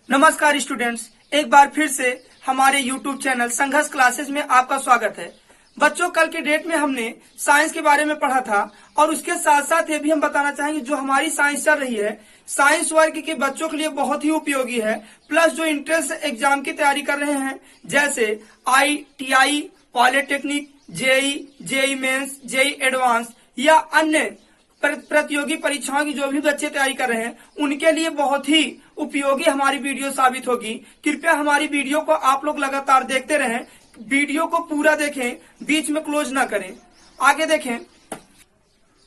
नमस्कार स्टूडेंट्स, एक बार फिर से हमारे YouTube चैनल संघर्ष क्लासेस में आपका स्वागत है। बच्चों, कल के डेट में हमने साइंस के बारे में पढ़ा था और उसके साथ साथ ये भी हम बताना चाहेंगे जो हमारी साइंस चल रही है, साइंस वर्ग के बच्चों के लिए बहुत ही उपयोगी है। प्लस जो इंट्रेंस एग्जाम की तैयारी कर रहे हैं जैसे ITI, polytechnic, JE, JE mains, JE advance या अन्य प्रतियोगी परीक्षाओं की जो भी बच्चे तैयारी कर रहे हैं उनके लिए बहुत ही उपयोगी हमारी वीडियो साबित होगी। कृपया हमारी वीडियो को आप लोग लगातार देखते रहें, वीडियो को पूरा देखें, बीच में क्लोज ना करें। आगे देखें,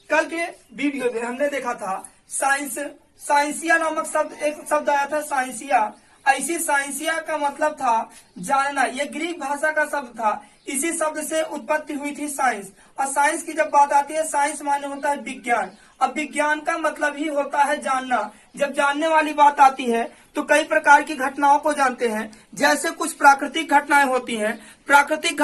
कल के वीडियो में हमने देखा था साइंसिया नामक एक शब्द आया था, साइंसिया। ऐसी साइंसिया का मतलब था जानना, यह ग्रीक भाषा का शब्द था। इसी शब्द से उत्पत्ति हुई थी साइंस। और साइंस की जब बात आती है, साइंस माने होता है विज्ञान। अब विज्ञान का मतलब ही होता है जानना। जब जानने वाली बात आती है तो कई प्रकार की घटनाओं को जानते हैं। जैसे कुछ प्राकृतिक घटनाएं होती हैं, प्राकृतिक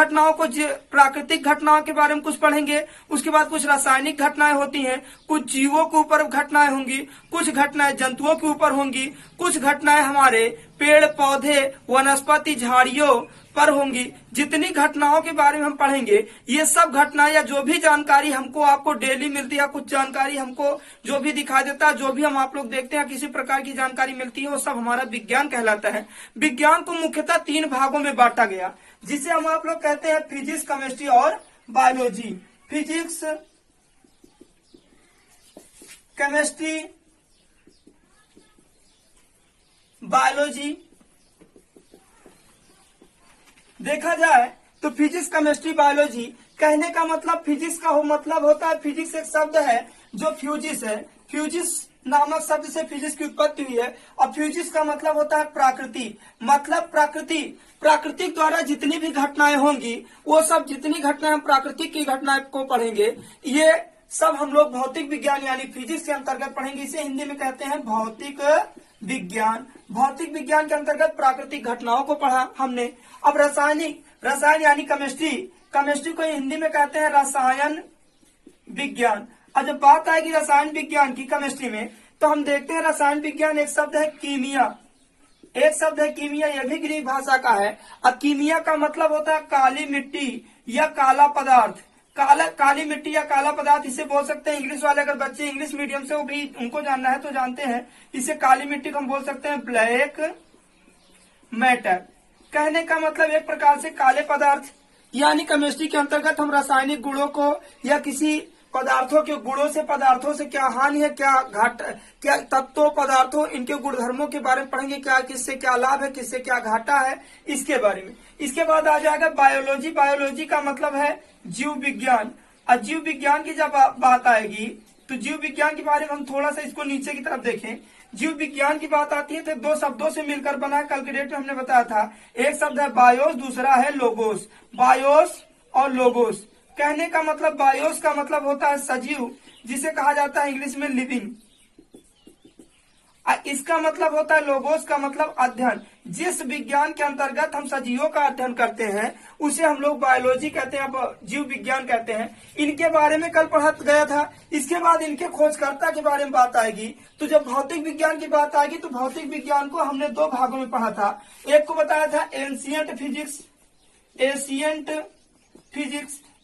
घटनाओं के बारे में कुछ पढ़ेंगे। उसके बाद कुछ रासायनिक घटनाएं होती हैं, कुछ जीवों के ऊपर घटनाएं होंगी, कुछ घटनाएं जंतुओं के ऊपर होंगी, कुछ घटनाएं हमारे पेड़ पौधे वनस्पति झाड़ियों पर होंगी। जितनी घटनाओं के बारे में हम पढ़ेंगे, ये सब घटनाएं या जो भी जानकारी हमको आपको डेली मिलती है, कुछ जानकारी हमको जो भी दिखाई देता है, जो भी हम आप लोग देखते हैं, किसी प्रकार की जानकारी मिलती है, वो सब हमारा विज्ञान कहलाता है। विज्ञान को मुख्यतः 3 भागों में बांटा गया, जिसे हम आप लोग कहते हैं फिजिक्स, केमिस्ट्री और बायोलॉजी। Physics, chemistry, biology. देखा जाए तो फिजिक्स, केमिस्ट्री, बायोलॉजी कहने का मतलब, फिजिक्स का मतलब होता है, फिजिक्स एक शब्द है जो फ्यूजिस है। फ्यूजिस नामक शब्द से फिजिक्स की उत्पत्ति हुई है। और फ्यूजिस का मतलब होता है प्रकृति, मतलब प्राकृतिक द्वारा जितनी भी घटनाएं होंगी, वो सब जितनी घटनाएं हम प्राकृतिक की घटनाएं को पढ़ेंगे, ये सब हम लोग भौतिक विज्ञान यानी फिजिक्स के अंतर्गत पढ़ेंगे। इसे हिंदी में कहते हैं भौतिक विज्ञान। भौतिक विज्ञान के अंतर्गत प्राकृतिक घटनाओं को पढ़ा हमने। अब रसायन यानी केमिस्ट्री को हिंदी में कहते हैं रसायन विज्ञान। और जब बात आएगी रसायन विज्ञान की केमिस्ट्री में, तो हम देखते हैं रसायन विज्ञान एक शब्द है कीमिया। यह भी ग्रीक भाषा का है। अब कीमिया का मतलब होता है काली मिट्टी या काला पदार्थ। काली मिट्टी या काला पदार्थ इसे बोल सकते हैं। इंग्लिश वाले अगर बच्चे इंग्लिश मीडियम से, वो भी उनको जानना है तो जानते हैं, इसे काली मिट्टी को हम बोल सकते हैं ब्लैक मैटर। कहने का मतलब एक प्रकार से काले पदार्थ। यानी केमिस्ट्री के अंतर्गत हम रासायनिक गुणों को या किसी पदार्थों के गुणों से, पदार्थों से क्या हानि है, क्या तत्वों, पदार्थों, इनके गुणधर्मों के बारे में पढ़ेंगे। क्या किससे क्या लाभ है, किससे क्या घाटा है, इसके बारे में। इसके बाद आ जाएगा बायोलॉजी। बायोलॉजी का मतलब है जीव विज्ञान। और जीव विज्ञान की जब बात आएगी तो जीव विज्ञान के बारे में हम थोड़ा सा इसको नीचे की तरफ देखें। जीव विज्ञान की बात आती है तो 2 शब्दों से मिलकर बना है। कल के डेट में हमने बताया था, एक शब्द है बायोस, दूसरा है लोगोस। बायोस और लोगोस कहने का मतलब, बायोस का मतलब होता है सजीव, जिसे कहा जाता है इंग्लिश में लिविंग। इसका मतलब होता है लोगोस का मतलब अध्ययन। जिस विज्ञान के अंतर्गत हम सजीवों का अध्ययन करते हैं उसे हम लोग बायोलॉजी कहते हैं, जीव विज्ञान कहते हैं। इनके बारे में कल पढ़ा गया था। इसके बाद इनके खोजकर्ता के बारे में बात आएगी। तो जब भौतिक विज्ञान की बात आएगी तो भौतिक विज्ञान को हमने 2 भागों में पढ़ा था। एक को बताया था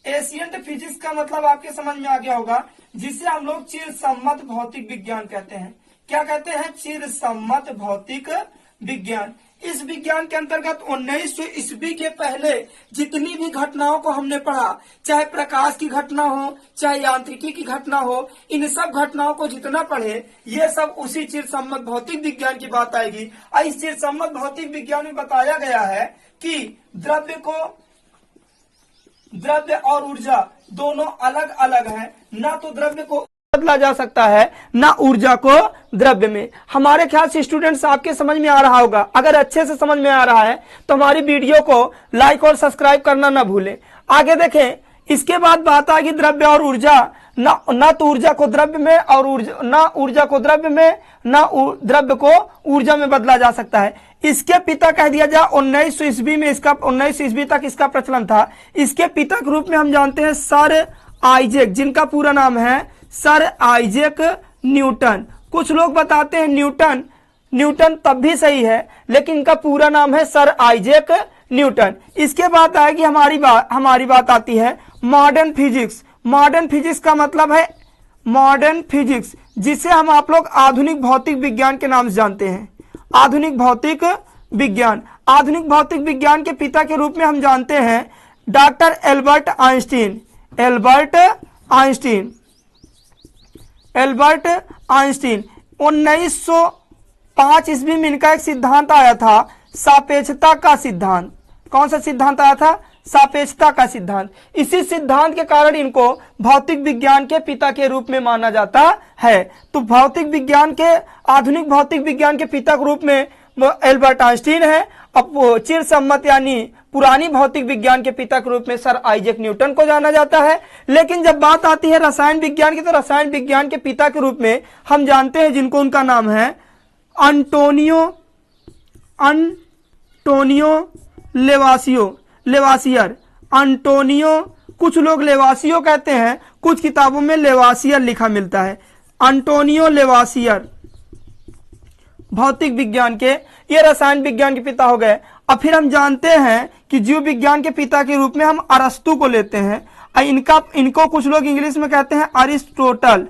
एशियंट फिजिक्स का मतलब आपके समझ में आ गया होगा, जिसे हम लोग चिर सम्मत भौतिक विज्ञान कहते हैं। क्या कहते हैं? चिर सम्मत भौतिक विज्ञान। इस विज्ञान के अंतर्गत 1900 ईस्वी के पहले जितनी भी घटनाओं को हमने पढ़ा, चाहे प्रकाश की घटना हो, चाहे यांत्रिकी की घटना हो, इन सब घटनाओं को जितना पढ़े, ये सब उसी चिर सम्मत भौतिक विज्ञान की बात आएगी। और इस चिर सम्मत भौतिक विज्ञान में बताया गया है कि द्रव्य और ऊर्जा दोनों अलग अलग है। ना तो द्रव्य को बदला जा सकता है, ना ऊर्जा को द्रव्य में। हमारे ख्याल से स्टूडेंट्स आपके समझ में आ रहा होगा। अगर अच्छे से समझ में आ रहा है तो हमारी वीडियो को लाइक और सब्सक्राइब करना ना भूलें। आगे देखें, इसके बाद बात आएगी द्रव्य और ऊर्जा। ना तो ऊर्जा को द्रव्य में और ना ऊर्जा को द्रव्य में, ना द्रव्य को ऊर्जा में बदला जा सकता है। इसके पिता कह दिया जाए 1900 ईस्वी में, 1900 ईस्वी तक इसका प्रचलन था। इसके पिता के रूप में हम जानते हैं सर आइजैक, जिनका पूरा नाम है सर आइजैक न्यूटन। कुछ लोग बताते हैं न्यूटन न्यूटन तब भी सही है, लेकिन इनका पूरा नाम है सर आइजैक न्यूटन। इसके बाद आएगी हमारी बात आती है मॉडर्न फिजिक्स। मॉडर्न फिजिक्स का मतलब है मॉडर्न फिजिक्स, जिसे हम आप लोग आधुनिक भौतिक विज्ञान के नाम से जानते हैं। आधुनिक भौतिक विज्ञान, आधुनिक भौतिक विज्ञान के पिता के रूप में हम जानते हैं doctor Albert Einstein. Albert Einstein 1905 ईस्वी में इनका एक सिद्धांत आया था, सापेक्षता का सिद्धांत। कौन सा सिद्धांत आया था? सापेक्षता का सिद्धांत। इसी सिद्धांत के कारण इनको भौतिक विज्ञान के पिता के रूप में माना जाता है। तो भौतिक विज्ञान के, आधुनिक भौतिक विज्ञान के पिता के रूप में एल्बर्ट आइंस्टीन है। अब वो चिरसम्मत यानी पुरानी भौतिक विज्ञान के पिता के रूप में सर आइजैक न्यूटन को जाना जाता है। लेकिन जब बात आती है रसायन विज्ञान की, तो रसायन विज्ञान के पिता के रूप में हम जानते हैं जिनको, उनका नाम है अंटोनियो लेवासियर। अंटोनियो, कुछ लोग लेवासियो कहते हैं, कुछ किताबों में लेवासियर लिखा मिलता है। अंटोनियो लेवासियर भौतिक विज्ञान के, ये रसायन विज्ञान के पिता हो गए। अब फिर हम जानते हैं कि जीव विज्ञान के पिता के रूप में हम अरस्तु को लेते हैं। इनको कुछ लोग इंग्लिश में कहते हैं अरिस्टोटल।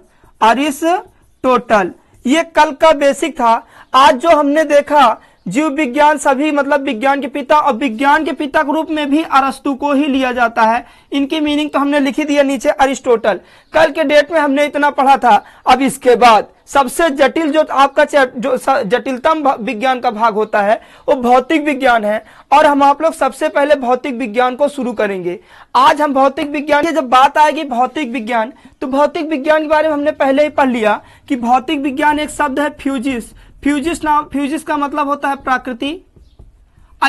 ये कल का बेसिक था। आज जो हमने देखा जीव विज्ञान, सभी मतलब विज्ञान के पिता, और विज्ञान के पिता के रूप में भी अरस्तु को ही लिया जाता है। इनकी मीनिंग तो हमने लिखी दिया नीचे, अरिस्टोटल। कल के डेट में हमने इतना पढ़ा था। अब इसके बाद सबसे जटिल जो आपका जो जटिलतम विज्ञान का भाग होता है वो भौतिक विज्ञान है, और हम आप लोग सबसे पहले भौतिक विज्ञान को शुरू करेंगे। आज हम भौतिक विज्ञान की जब बात आएगी भौतिक विज्ञान, तो भौतिक विज्ञान के बारे में हमने पहले ही पढ़ लिया कि भौतिक विज्ञान एक शब्द है फ्यूजिस। फ्यूजिस का मतलब होता है प्रकृति।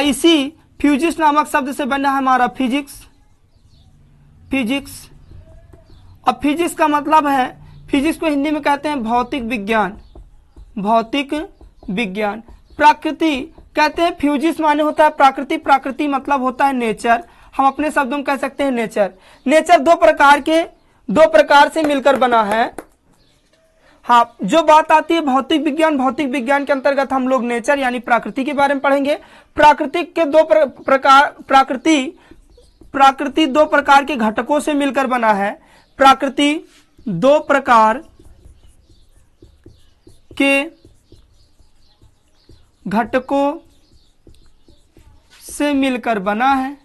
इसी फ्यूजिस नामक शब्द से बना है हमारा फिजिक्स। अब फिजिक्स का मतलब है, फिजिक्स को हिंदी में कहते हैं भौतिक विज्ञान। प्रकृति कहते हैं, फ्यूजिस माने होता है प्रकृति। प्रकृति मतलब होता है नेचर। हम अपने शब्दों में कह सकते हैं नेचर। नेचर दो प्रकार से मिलकर बना है। हाँ, जो बात आती है भौतिक विज्ञान के अंतर्गत हम लोग नेचर यानी प्रकृति के बारे में पढ़ेंगे। प्राकृतिक के प्रकृति दो प्रकार के घटकों से मिलकर बना है। प्रकृति दो प्रकार के घटकों से मिलकर बना है,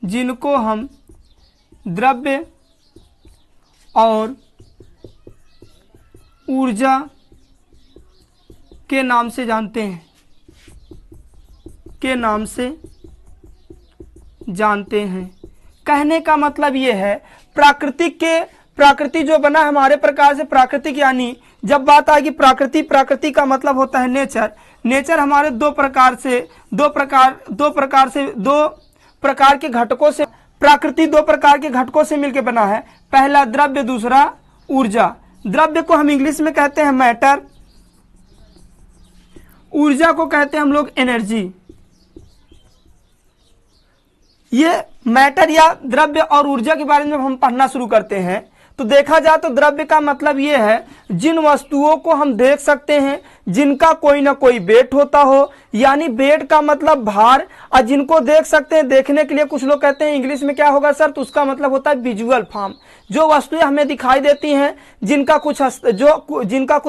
जिनको हम द्रव्य और ऊर्जा के नाम से जानते हैं। कहने का मतलब ये है प्रकृति जो बना हमारे प्रकार से, प्राकृतिक यानी जब बात आएगी प्रकृति का मतलब होता है नेचर। नेचर हमारे दो प्रकार के घटकों से, प्रकृति दो प्रकार के घटकों से मिलकर बना है। पहला द्रव्य, दूसरा ऊर्जा। द्रव्य को हम इंग्लिश में कहते हैं मैटर, ऊर्जा को कहते हैं हम लोग एनर्जी। ये मैटर या द्रव्य और ऊर्जा के बारे में जब हम पढ़ना शुरू करते हैं तो देखा जाए तो द्रव्य का मतलब ये है जिन वस्तुओं को हम देख सकते हैं, जिनका कोई ना कोई वेट होता हो, यानी वेट का मतलब भार, और जिनको देख सकते हैं, देखने के लिए कुछ लोग कहते हैं इंग्लिश में क्या होगा सर, तो उसका मतलब होता है विजुअल फॉर्म। जो वस्तुएं हमें दिखाई देती हैं, जिनका कुछ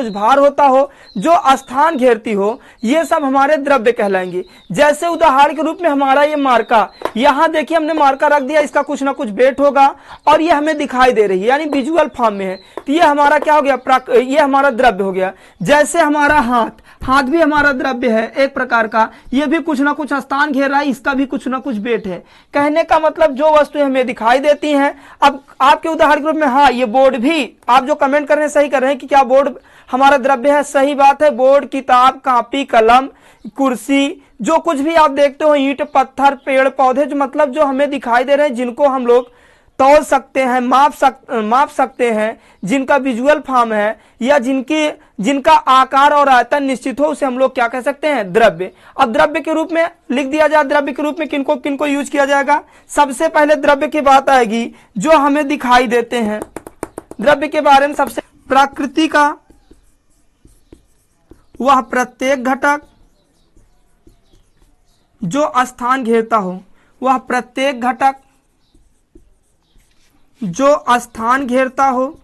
भार होता हो, जो स्थान घेरती हो, ये सब हमारे द्रव्य कहलाएंगे। जैसे उदाहरण के रूप में हमारा ये मार्का, यहाँ देखिए हमने मार्का रख दिया, इसका कुछ ना कुछ वेट होगा और ये हमें दिखाई दे रही है, यानी विजुअल फॉर्म में है, तो ये हमारा क्या हो गया, ये हमारा द्रव्य हो गया। जैसे हमारा हाथ भी हमारा द्रव्य है एक प्रकार का, ये भी कुछ ना कुछ स्थान घेर रहा है, इसका भी कुछ ना कुछ वेट है। कहने का मतलब जो वस्तुएं हमें दिखाई देती हैं। अब आपके उदाहरण के रूप में हाँ, ये बोर्ड भी, आप जो कमेंट कर रहे हैं सही कर रहे हैं कि क्या बोर्ड हमारा द्रव्य है, सही बात है। बोर्ड, किताब, कॉपी, कलम, कुर्सी, जो कुछ भी आप देखते हो, ईंट, पत्थर, पेड़ पौधे, जो मतलब जो हमें दिखाई दे रहे हैं, जिनको हम लोग तौल सकते हैं, माप सकते हैं, जिनका विजुअल फॉर्म है या जिनका आकार और आयतन निश्चित हो, उसे हम लोग क्या कह सकते हैं? द्रव्य। अब द्रव्य के रूप में लिख दिया जाए, द्रव्य के रूप में किनको किनको यूज किया जाएगा? सबसे पहले द्रव्य की बात आएगी जो हमें दिखाई देते हैं। द्रव्य के बारे में सबसे प्रकृति का वह प्रत्येक घटक जो स्थान घेरता हो, वह प्रत्येक घटक जो स्थान घेरता हो,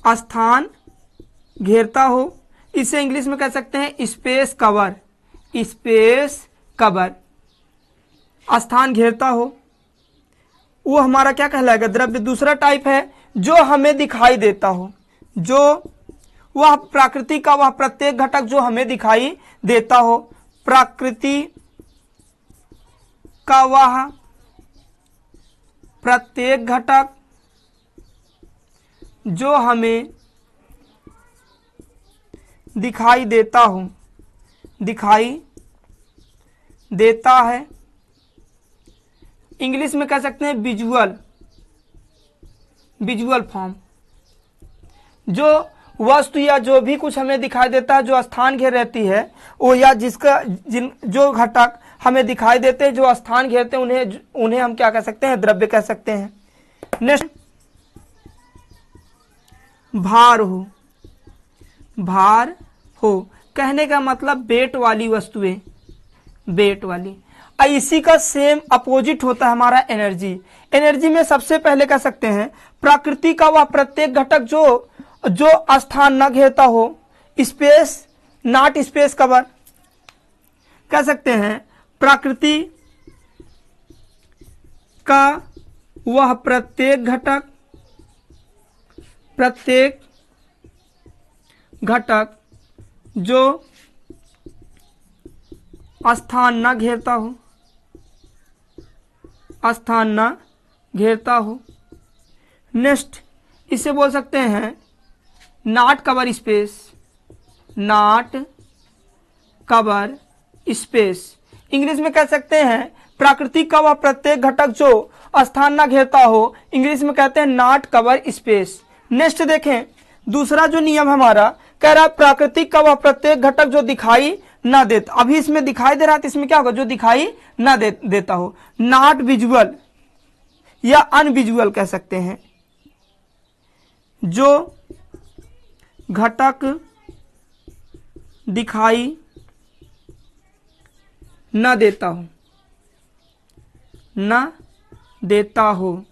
स्थान घेरता हो, इसे इंग्लिश में कह सकते हैं स्पेस कवर। स्पेस कवर, स्थान घेरता हो, वो हमारा क्या कहलाएगा? द्रव्य। दूसरा टाइप है जो हमें दिखाई देता हो, जो वह प्रकृति का वह प्रत्येक घटक जो हमें दिखाई देता हो, प्रकृति का वह प्रत्येक घटक जो हमें दिखाई देता हो, दिखाई देता है, इंग्लिश में कह सकते हैं विजुअल फॉर्म। जो वस्तु या जो भी कुछ हमें दिखाई देता है जो स्थान घेर रहती है, वो या जो घटक हमें दिखाई देते हैं जो स्थान घेरते हैं, उन्हें हम क्या कह सकते हैं? द्रव्य कह सकते हैं। नेक्स्ट, भार हो। भार हो कहने का मतलब वेट वाली वस्तुएं, वेट वाली। इसी का सेम अपोजिट होता है हमारा एनर्जी। एनर्जी में सबसे पहले कह सकते हैं प्रकृति का वह प्रत्येक घटक जो स्थान न घेरता हो, स्पेस नॉट स्पेस कवर। कह सकते हैं प्रकृति का वह प्रत्येक घटक जो स्थान न घेरता हो, स्थान न घेरता हो। नेक्स्ट, इसे बोल सकते हैं not cover space, not cover space. English में कह सकते हैं प्रकृति का वह प्रत्येक घटक जो स्थान न घेरता हो, इंग्लिश में कहते हैं नॉट कवर स्पेस। नेक्स्ट देखें, दूसरा जो नियम हमारा कह रहा है प्रकृति का वह प्रत्येक घटक जो दिखाई न देता। अभी इसमें दिखाई दे रहा है तो इसमें क्या होगा? जो दिखाई न देता हो, नॉट विजुअल या अनविजुअल कह सकते हैं। जो घटक दिखाई न देता हो,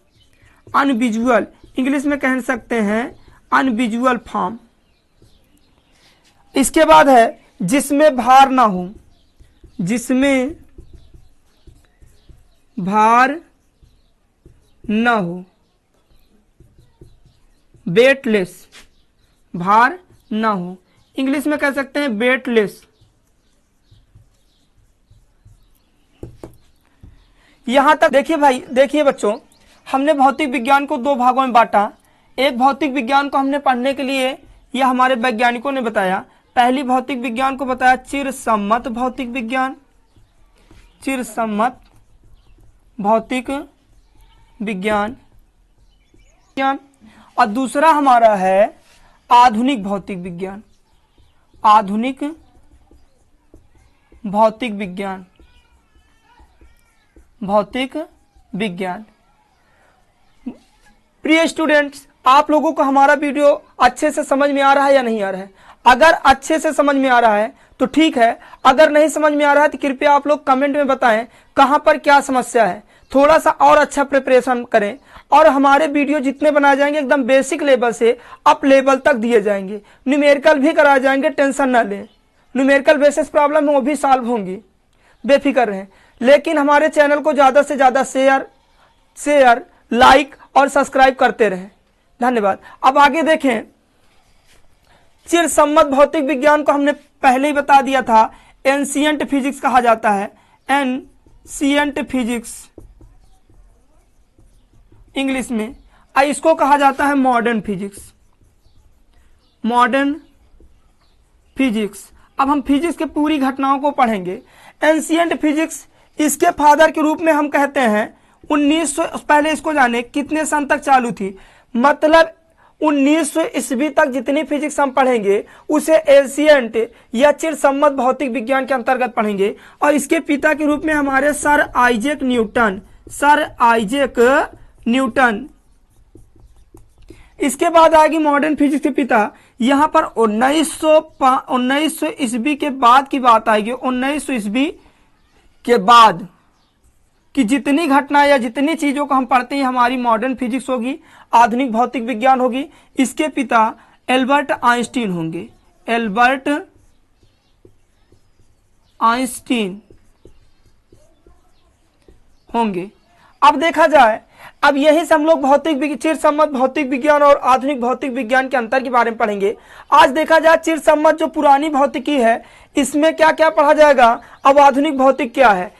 अनविजुअल, इंग्लिश में कह सकते हैं अनविजुअल फॉर्म। इसके बाद है जिसमें भार ना हो, जिसमें भार न हो, वेटलेस, भार न हो, इंग्लिश में कह सकते हैं वेटलेस। यहां तक देखिए भाई, देखिए बच्चों, हमने भौतिक विज्ञान को दो भागों में बांटा। एक भौतिक विज्ञान को हमने पढ़ने के लिए यह हमारे वैज्ञानिकों ने बताया। पहली भौतिक विज्ञान को बताया चिरसम्मत भौतिक विज्ञान, चिरसम्मत भौतिक विज्ञान। और दूसरा हमारा है आधुनिक भौतिक विज्ञान, आधुनिक भौतिक विज्ञान, भौतिक विज्ञान। प्रिय स्टूडेंट्स, आप लोगों को हमारा वीडियो अच्छे से समझ में आ रहा है या नहीं आ रहा है? अगर अच्छे से समझ में आ रहा है तो ठीक है, अगर नहीं समझ में आ रहा है तो कृपया आप लोग कमेंट में बताएं कहां पर क्या समस्या है। थोड़ा सा और अच्छा प्रिपरेशन करें और हमारे वीडियो जितने बनाए जाएंगे एकदम बेसिक लेवल से अप लेवल तक दिए जाएंगे। न्यूमेरिकल भी कराए जाएंगे, टेंशन ना लें। न्यूमेरिकल बेसिस प्रॉब्लम है वो भी सॉल्व होंगी, बेफिक्र रहें। लेकिन हमारे चैनल को ज़्यादा से ज़्यादा शेयर, लाइक और सब्सक्राइब करते रहें। धन्यवाद। अब आगे देखें, चिरसम्मत भौतिक विज्ञान को हमने पहले ही बता दिया था, एंशिएंट फिजिक्स कहा जाता है। एंशिएंट फिजिक्स इंग्लिश में, इसको कहा जाता है मॉडर्न फिजिक्स, मॉडर्न फिजिक्स। अब हम फिजिक्स के पूरी घटनाओं को पढ़ेंगे। एंशिएंट फिजिक्स, इसके फादर के रूप में हम कहते हैं 1900, पहले इसको जाने कितने सन तक चालू थी, मतलब 1900 ईस्वी तक जितनी फिजिक्स हम पढ़ेंगे उसे एशियंट या चिरसम्मत भौतिक विज्ञान के अंतर्गत पढ़ेंगे। और इसके पिता के रूप में हमारे सर आइजैक न्यूटन। इसके बाद आएगी मॉडर्न फिजिक्स के पिता। यहां पर 1900 ईस्वी के बाद की बात आएगी, 1900 ईस्वी के बाद कि जितनी घटना या जितनी चीजों को हम पढ़ते हैं हमारी मॉडर्न फिजिक्स होगी, आधुनिक भौतिक विज्ञान होगी। इसके पिता एल्बर्ट आइंस्टीन होंगे, एल्बर्ट आइंस्टीन होंगे। अब देखा जाए, अब यही से हम लोग चिरसम्मत भौतिक विज्ञान और आधुनिक भौतिक विज्ञान के अंतर के बारे में पढ़ेंगे। आज देखा जाए चिरसम्मत जो पुरानी भौतिकी है इसमें क्या क्या पढ़ा जाएगा, अब आधुनिक भौतिक क्या है।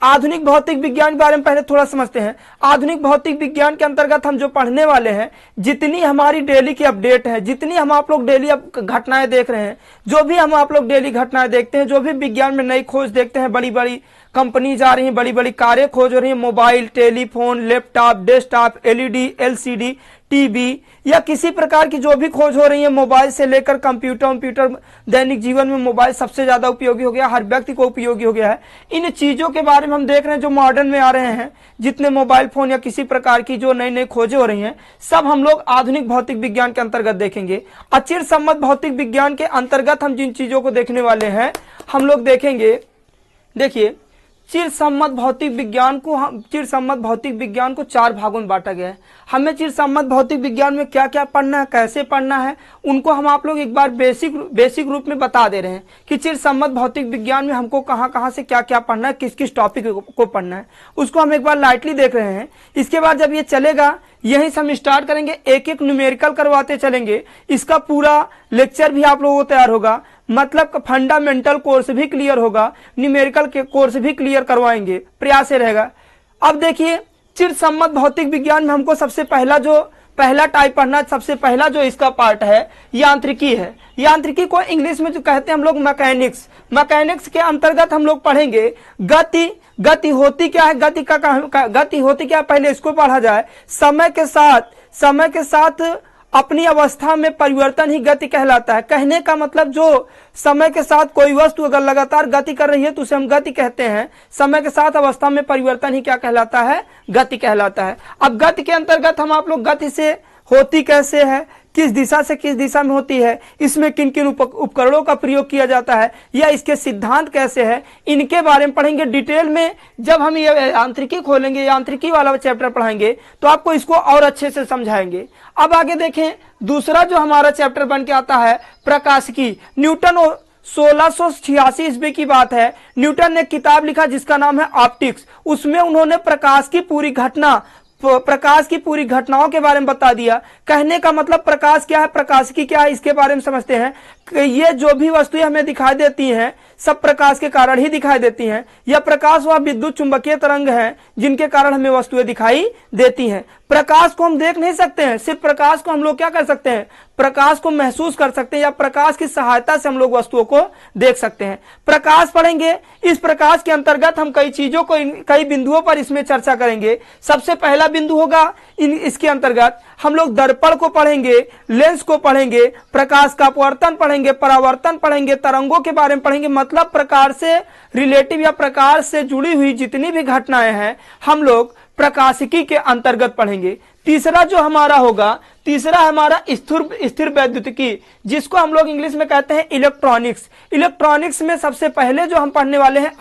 आधुनिक भौतिक विज्ञान के बारे में पहले थोड़ा समझते हैं। आधुनिक भौतिक विज्ञान के अंतर्गत हम जो पढ़ने वाले हैं, जितनी हमारी डेली की अपडेट है, जितनी हम आप लोग डेली अब घटनाएं देख रहे हैं, जो भी हम आप लोग डेली घटनाएं देखते हैं, जो भी विज्ञान में नई खोज देखते हैं, बड़ी बड़ी कंपनीज आ रही हैं, बड़ी बड़ी कारें खोज हो रही हैं, mobile, telephone, laptop, desktop, LED, LCD, TV या किसी प्रकार की जो भी खोज हो रही है, मोबाइल से लेकर कंप्यूटर, दैनिक जीवन में मोबाइल सबसे ज्यादा उपयोगी हो गया, हर व्यक्ति को उपयोगी हो गया है। इन चीजों के बारे में हम देख रहे हैं जो मॉडर्न में आ रहे हैं, जितने मोबाइल फोन या किसी प्रकार की जो नई नई खोजें हो रही हैं, सब हम लोग आधुनिक भौतिक विज्ञान के अंतर्गत देखेंगे। चिरसम्मत भौतिक विज्ञान के अंतर्गत हम जिन चीजों को देखने वाले हैं, हम लोग देखेंगे, देखिए चिरसम्मत भौतिक विज्ञान को 4 भागों में बांटा गया है। हमें चिरसम्मत भौतिक विज्ञान में क्या क्या पढ़ना है, कैसे पढ़ना है, उनको हम आप लोग एक बार बेसिक रूप में बता दे रहे हैं कि चिरसम्मत भौतिक विज्ञान में हमको कहाँ कहाँ से क्या क्या पढ़ना है, किस किस टॉपिक को पढ़ना है, उसको हम एक बार लाइटली देख रहे हैं। इसके बाद जब ये चलेगा, यहीं से हम स्टार्ट करेंगे, एक एक न्यूमेरिकल करवाते चलेंगे। इसका पूरा लेक्चर भी आप लोगों को तैयार होगा, मतलब फंडामेंटल कोर्स भी क्लियर होगा, न्यूमेरिकल के कोर्स भी क्लियर करवाएंगे, प्रयास रहेगा। अब देखिए चिरसम्मत भौतिक विज्ञान में हमको सबसे पहला टाइप पढ़ना, सबसे पहला जो इसका पार्ट है यान्त्रिकी है। यान्त्रिकी को इंग्लिश में जो कहते हैं हम लोग मैकेनिक्स के अंतर्गत हम लोग पढ़ेंगे गति होती क्या है, गति होती क्या है, पहले इसको पढ़ा जाए। समय के साथ अपनी अवस्था में परिवर्तन ही गति कहलाता है। कहने का मतलब जो समय के साथ कोई वस्तु अगर लगातार गति कर रही है तो उसे हम गति कहते हैं। समय के साथ अवस्था में परिवर्तन ही क्या कहलाता है, गति कहलाता है। अब गति के अंतर्गत हम आप लोग गति से होती कैसे है, किस दिशा से किस दिशा में होती है, इसमें किन किन उपकरणों का प्रयोग किया जाता है, या इसके सिद्धांत कैसे है, इनके बारे में पढ़ेंगे डिटेल में। जब हम ये यांत्रिकी खोलेंगे, यांत्रिकी वाला चैप्टर पढ़ाएंगे तो आपको इसको और अच्छे से समझाएंगे। अब आगे देखें, दूसरा जो हमारा चैप्टर बन के आता है प्रकाशिकी। न्यूटन 1686 ईस्वी की बात है, न्यूटन ने किताब लिखा जिसका नाम है ऑप्टिक्स। उसमें उन्होंने प्रकाश की पूरी घटनाओं के बारे में बता दिया। कहने का मतलब प्रकाश क्या है, प्रकाशिकी क्या है, इसके बारे में समझते हैं। ये जो भी वस्तुएं हमें दिखाई देती हैं सब प्रकाश के कारण ही दिखाई देती हैं। यह प्रकाश व विद्युत चुंबकीय तरंग हैं जिनके कारण हमें वस्तुएं दिखाई देती हैं। प्रकाश को हम देख नहीं सकते हैं, सिर्फ प्रकाश को हम लोग क्या कर सकते हैं, प्रकाश को महसूस कर सकते हैं, या प्रकाश की सहायता से हम लोग वस्तुओं को देख सकते हैं। प्रकाश पढ़ेंगे, इस प्रकाश के अंतर्गत हम कई चीजों को कई बिंदुओं पर इसमें चर्चा करेंगे। सबसे पहला बिंदु होगा इसके अंतर्गत हम लोग दर्पण को पढ़ेंगे, लेंस को पढ़ेंगे, प्रकाश का अपवर्तन पढ़ेंगे, परावर्तन पढ़ेंगे, तरंगों के बारे में पढ़ेंगे। मतलब प्रकाश से रिलेटिव या प्रकाश से जुड़ी हुई जितनी भी घटनाएं हैं हम लोग प्रकाशिकी के अंतर्गत पढ़ेंगे। तीसरा जो हमारा होगा, तीसरा हमारा स्थिर वैद्युतिकी, जिसको हम लोग इंग्लिश में कहते हैं इलेक्ट्रॉनिक्स। इलेक्ट्रॉनिक्स में सबसे पहले जो हम पढ़ने वाले हैं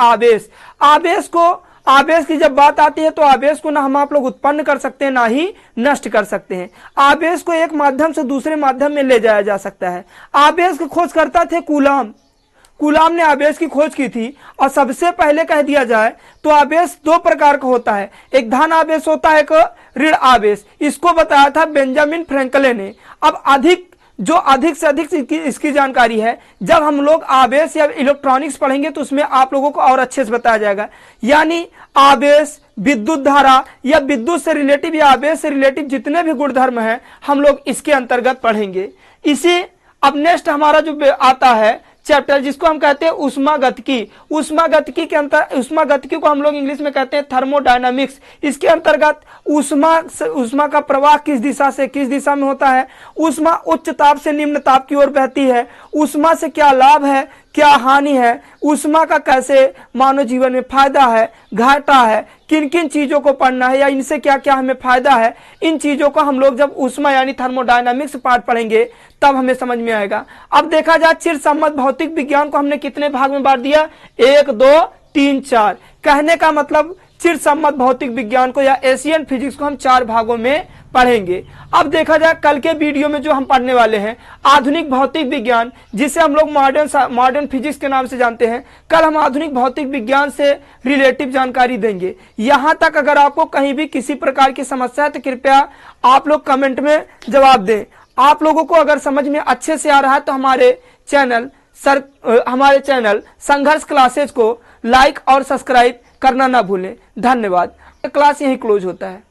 आवेश की जब बात आती है तो आवेश को ना हम आप लोग उत्पन्न कर सकते हैं ना ही नष्ट कर सकते हैं। आवेश को एक माध्यम से दूसरे माध्यम में ले जाया जा सकता है। आवेश की खोज करता थे कूलाम ने आवेश की खोज की थी। और सबसे पहले कह दिया जाए तो आवेश 2 प्रकार का होता है, एक धन आवेश होता है, एक ऋण आवेश। इसको बताया था बेंजामिन फ्रैंकलिन ने। अब अधिक से अधिक इसकी जानकारी है, जब हम लोग आवेश या इलेक्ट्रॉनिक्स पढ़ेंगे तो उसमें आप लोगों को और अच्छे से बताया जाएगा। यानी आवेश, विद्युत धारा या विद्युत से रिलेटिव या आवेश से रिलेटिव जितने भी गुणधर्म हैं हम लोग इसके अंतर्गत पढ़ेंगे। इसी अब नेक्स्ट हमारा जो आता है चैप्टर जिसको हम कहते हैं ऊष्मागतिकी। ऊष्मागतिकी के अंतर ऊष्मागतिकी को हम लोग इंग्लिश में कहते हैं थर्मोडायनामिक्स। इसके अंतर्गत ऊष्मा का प्रवाह किस दिशा से किस दिशा में होता है, ऊष्मा उच्च ताप से निम्न ताप की ओर बहती है, ऊष्मा से क्या लाभ है क्या हानि है, ऊष्मा का कैसे मानव जीवन में फायदा है घाटा है, किन किन चीजों को पढ़ना है या इनसे क्या क्या हमें फायदा है, इन चीजों को हम लोग जब ऊष्मा यानी थर्मोडायनामिक्स पार्ट पढ़ेंगे तब हमें समझ में आएगा। अब देखा जाए चिरसम्मत भौतिक विज्ञान को हमने कितने भाग में बांट दिया, 1 2 3 4। कहने का मतलब चिरसम्मत भौतिक विज्ञान को या एशियन फिजिक्स को हम 4 भागों में पढ़ेंगे। अब देखा जाए कल के वीडियो में जो हम पढ़ने वाले हैं आधुनिक भौतिक विज्ञान, जिसे हम लोग मॉडर्न फिजिक्स के नाम से जानते हैं। कल हम आधुनिक भौतिक विज्ञान से रिलेटिव जानकारी देंगे। यहां तक अगर आपको कहीं भी किसी प्रकार की समस्या है तो कृपया आप लोग कमेंट में जवाब दें। आप लोगों को अगर समझ में अच्छे से आ रहा है तो हमारे चैनल संघर्ष क्लासेज को लाइक और सब्सक्राइब करना ना भूलें। धन्यवाद। क्लास यहीं क्लोज होता है।